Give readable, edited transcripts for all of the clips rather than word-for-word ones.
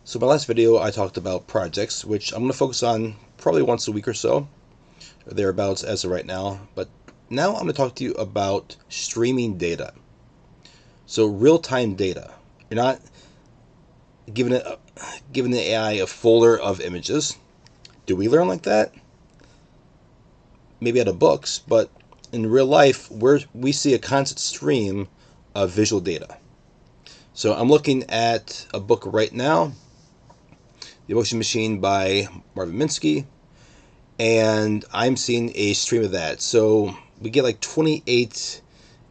So my last video I talked about projects, which I'm going to focus on probably once a week or so, or thereabouts as of right now. But now I'm going to talk to you about streaming data. So real-time data. You're not giving the AI a folder of images. Do we learn like that? Maybe out of books, but in real life, we see a constant stream of visual data. So I'm looking at a book right now, The Emotion Machine by Marvin Minsky, and I'm seeing a stream of that. So we get like 28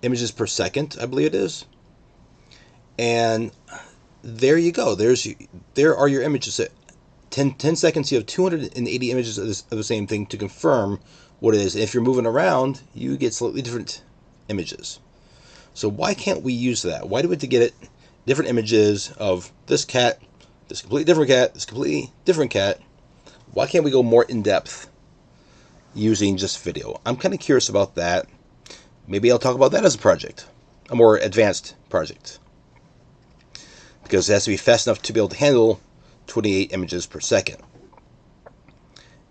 images per second, I believe it is. And there you go. There are your images. 10 seconds, you have 280 images of the same thing to confirm what it is. And if you're moving around, you get slightly different images. So why can't we use that? Why do we have to get different images of this cat, this completely different cat, this completely different cat? Why can't we go more in depth using just video? I'm kind of curious about that. Maybe I'll talk about that as a project, a more advanced project, because it has to be fast enough to be able to handle 28 images per second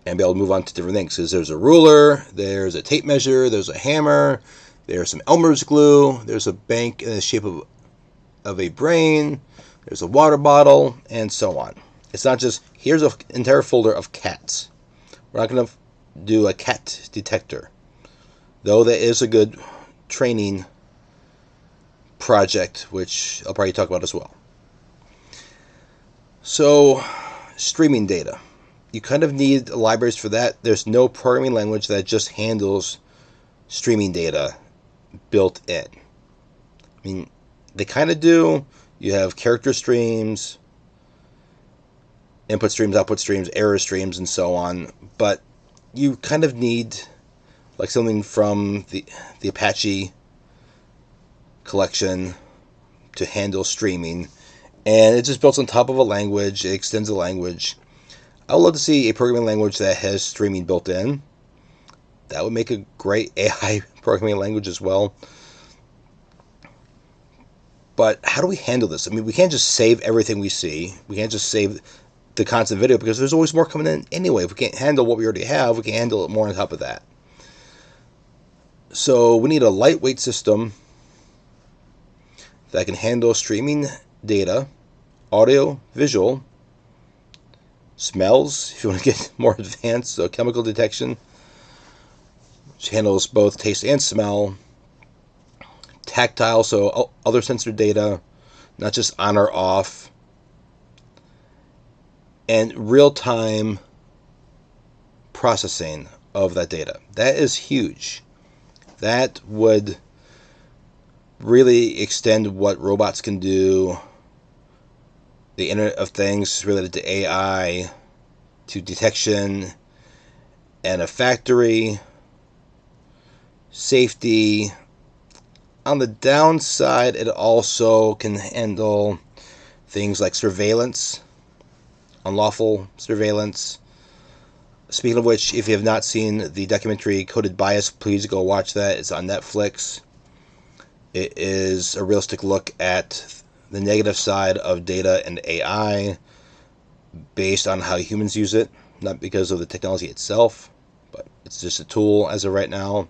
and be able to move on to different things. Because there's a ruler, there's a tape measure, there's a hammer, there's some Elmer's glue, there's a bank in the shape of a brain, there's a water bottle, and so on. It's not just, here's an entire folder of cats. We're not going to do a cat detector, though that is a good training project, which I'll probably talk about as well. So, streaming data. You kind of need libraries for that. There's no programming language that just handles streaming data built in. I mean, they kind of do. You have character streams, input streams, output streams, error streams, and so on. But you kind of need like something from the Apache collection to handle streaming. And it just built on top of a language. It extends the language. I would love to see a programming language that has streaming built in. That would make a great AI programming language as well. But how do we handle this? I mean, we can't just save everything we see. We can't just save the constant video because there's always more coming in anyway. If we can't handle what we already have, we can handle it more on top of that. So we need a lightweight system that can handle streaming data, audio, visual, smells, if you want to get more advanced, so chemical detection, which handles both taste and smell, tactile, so other sensor data, not just on or off, and real-time processing of that data. That is huge. That would really extend what robots can do, the Internet of Things related to AI, to detection and a factory, safety. On the downside, it also can handle things like surveillance, unlawful surveillance. Speaking of which, if you have not seen the documentary Coded Bias, please go watch that. It's on Netflix. It is a realistic look at the negative side of data and AI based on how humans use it, not because of the technology itself, but it's just a tool as of right now.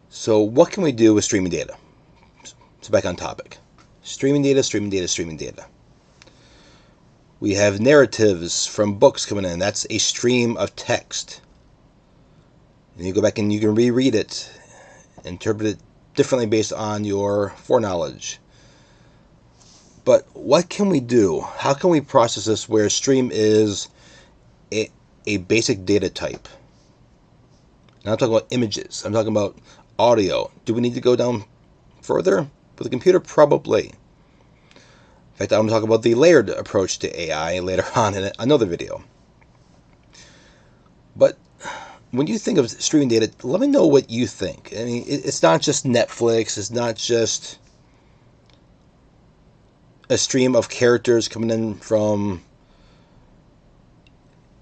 So what can we do with streaming data? So back on topic. Streaming data, streaming data, streaming data. We have narratives from books coming in. That's a stream of text. And you go back and you can reread it, interpret it differently based on your foreknowledge. But what can we do? How can we process this where stream is a basic data type? Now I'm talking about images. I'm talking about audio. Do we need to go down further? With a computer, probably. In fact, I'm going to talk about the layered approach to AI later on in another video. But when you think of streaming data, let me know what you think. I mean, it's not just Netflix. It's not just a stream of characters coming in from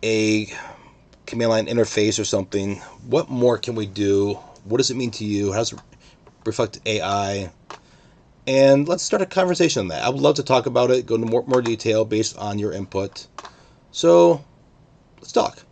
a command line interface or something. What more can we do? What does it mean to you? How does it reflect AI? and let's start a conversation on that. I would love to talk about it, go into more detail based on your input. So let's talk.